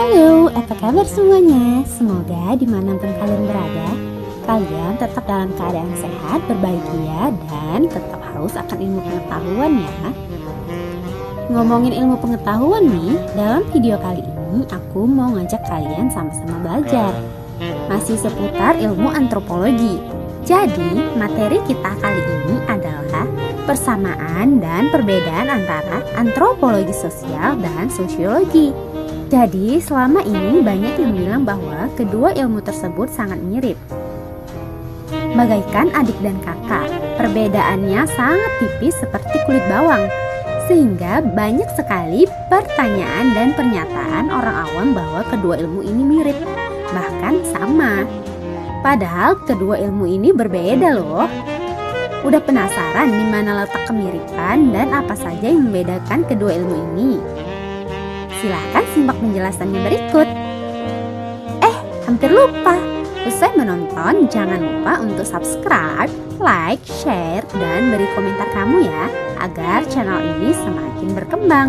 Halo, apa kabar semuanya? Semoga dimanapun kalian berada, kalian tetap dalam keadaan sehat, berbahagia, dan tetap haus akan ilmu pengetahuan ya. Ngomongin ilmu pengetahuan nih, dalam video kali ini aku mau ngajak kalian sama-sama belajar. Masih seputar ilmu antropologi. Jadi, materi kita kali ini adalah persamaan dan perbedaan antara antropologi sosial dan sosiologi. Jadi, selama ini banyak yang bilang bahwa kedua ilmu tersebut sangat mirip. Bagaikan adik dan kakak, perbedaannya sangat tipis seperti kulit bawang. Sehingga banyak sekali pertanyaan dan pernyataan orang awam bahwa kedua ilmu ini mirip, bahkan sama. Padahal kedua ilmu ini berbeda loh. Udah penasaran di mana letak kemiripan dan apa saja yang membedakan kedua ilmu ini? Silakan simak penjelasannya berikut. Hampir lupa. Usai menonton, jangan lupa untuk subscribe, like, share, dan beri komentar kamu ya, agar channel ini semakin berkembang.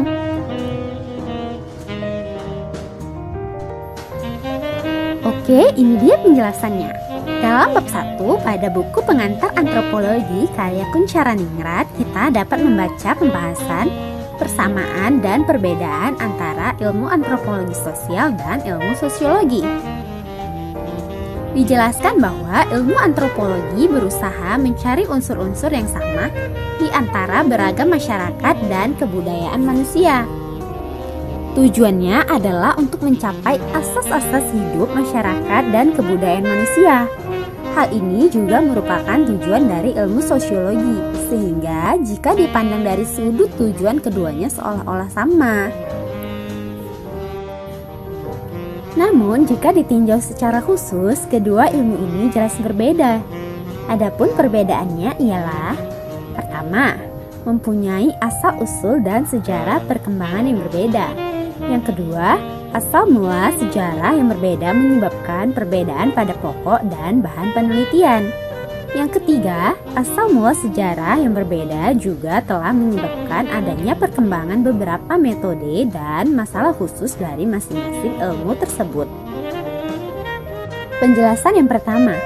Oke, ini dia penjelasannya. Dalam bab 1 pada buku pengantar antropologi karya Kuncharaningrat, kita dapat membaca pembahasan persamaan dan perbedaan antara ilmu antropologi sosial dan ilmu sosiologi. Dijelaskan bahwa ilmu antropologi berusaha mencari unsur-unsur yang sama di antara beragam masyarakat dan kebudayaan manusia. Tujuannya adalah untuk mencapai asas-asas hidup masyarakat dan kebudayaan manusia. Hal ini juga merupakan tujuan dari ilmu sosiologi, sehingga jika dipandang dari sudut tujuan keduanya seolah-olah sama. Namun, jika ditinjau secara khusus, kedua ilmu ini jelas berbeda. Adapun perbedaannya ialah: pertama, mempunyai asal-usul dan sejarah perkembangan yang berbeda. Yang kedua, asal mula sejarah yang berbeda menyebabkan perbedaan pada pokok dan bahan penelitian. Yang ketiga, asal mula sejarah yang berbeda juga telah menyebabkan adanya perkembangan beberapa metode dan masalah khusus dari masing-masing ilmu tersebut. Penjelasan yang pertama,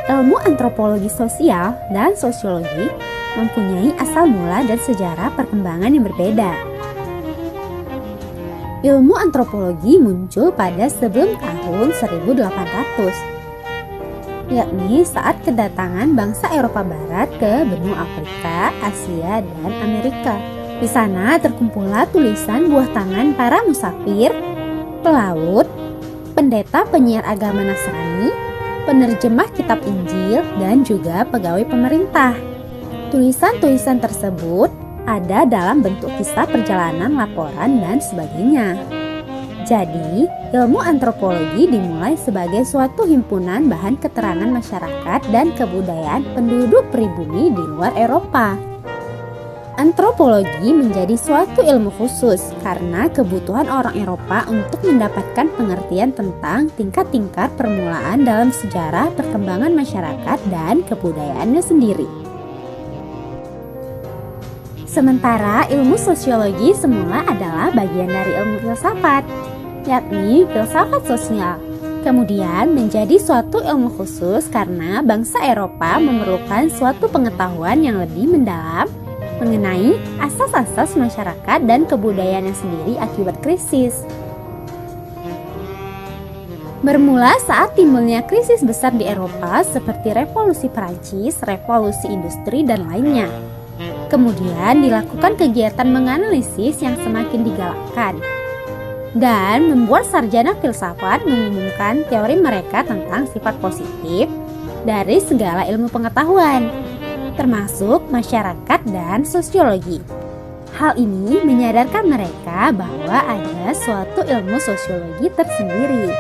ilmu antropologi sosial dan sosiologi mempunyai asal mula dan sejarah perkembangan yang berbeda. Ilmu antropologi muncul pada sebelum tahun 1800, yakni saat kedatangan bangsa Eropa Barat ke benua Afrika, Asia, dan Amerika. Di sana terkumpullah tulisan buah tangan para musafir, pelaut, pendeta penyiar agama Nasrani, penerjemah kitab Injil, dan juga pegawai pemerintah. Tulisan-tulisan tersebut ada dalam bentuk kisah perjalanan, laporan, dan sebagainya. Jadi, ilmu antropologi dimulai sebagai suatu himpunan bahan keterangan masyarakat dan kebudayaan penduduk pribumi di luar Eropa. Antropologi menjadi suatu ilmu khusus karena kebutuhan orang Eropa untuk mendapatkan pengertian tentang tingkat-tingkat permulaan dalam sejarah perkembangan masyarakat dan kebudayaannya sendiri. Sementara ilmu sosiologi semula adalah bagian dari ilmu filsafat, yakni filsafat sosial. Kemudian menjadi suatu ilmu khusus karena bangsa Eropa memerlukan suatu pengetahuan yang lebih mendalam mengenai asas-asas masyarakat dan kebudayaannya sendiri akibat krisis. Bermula saat timbulnya krisis besar di Eropa seperti revolusi Perancis, revolusi industri, dan lainnya. Kemudian dilakukan kegiatan menganalisis yang semakin digalakkan dan membuat sarjana filsafat mengumumkan teori mereka tentang sifat positif dari segala ilmu pengetahuan, termasuk masyarakat dan sosiologi. Hal ini menyadarkan mereka bahwa ada suatu ilmu sosiologi tersendiri.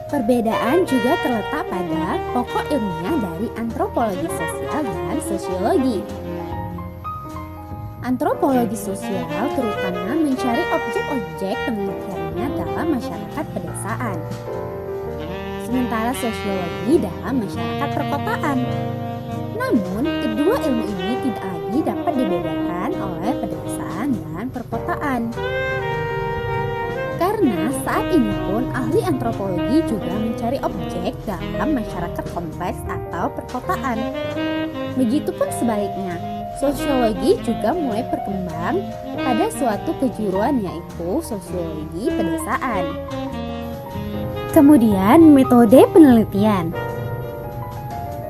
Perbedaan juga terletak pada pokok ilmiah dari antropologi sosial dan sosiologi. Antropologi sosial terutama mencari objek-objek penelitiannya dalam masyarakat pedesaan, sementara sosiologi dalam masyarakat perkotaan. Namun, kedua ilmu ini tidak lagi dapat dibedakan oleh pedesaan dan perkotaan. Karena saat ini pun ahli antropologi juga mencari objek dalam masyarakat kompleks atau perkotaan. Begitupun sebaliknya, sosiologi juga mulai berkembang pada suatu kejuruan yaitu sosiologi pedesaan. Kemudian metode penelitian.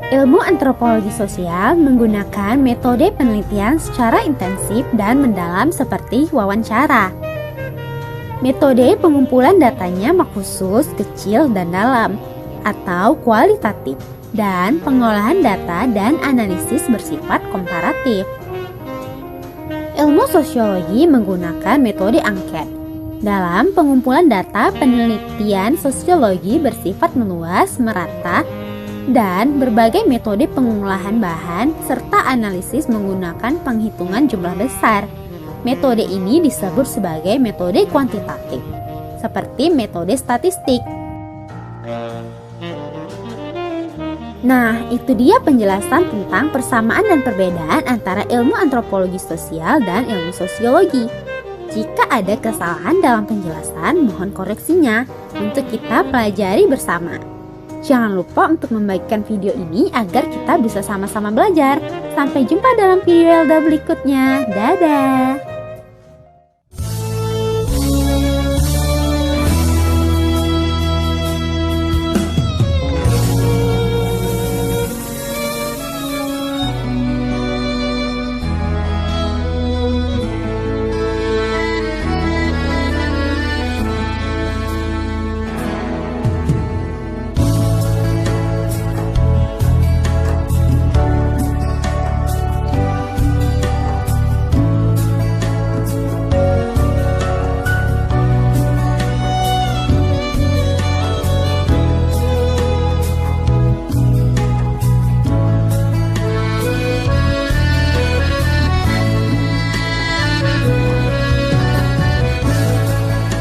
Ilmu antropologi sosial menggunakan metode penelitian secara intensif dan mendalam seperti wawancara. Metode pengumpulan datanya khusus, kecil, dan dalam, atau kualitatif, dan pengolahan data dan analisis bersifat komparatif. Ilmu sosiologi menggunakan metode angket. Dalam pengumpulan data, penelitian sosiologi bersifat meluas, merata, dan berbagai metode pengolahan bahan serta analisis menggunakan penghitungan jumlah besar. Metode ini disebut sebagai metode kuantitatif, seperti metode statistik. Nah, itu dia penjelasan tentang persamaan dan perbedaan antara ilmu antropologi sosial dan ilmu sosiologi. Jika ada kesalahan dalam penjelasan, mohon koreksinya untuk kita pelajari bersama. Jangan lupa untuk membagikan video ini agar kita bisa sama-sama belajar. Sampai jumpa dalam video Elda berikutnya. Dadah!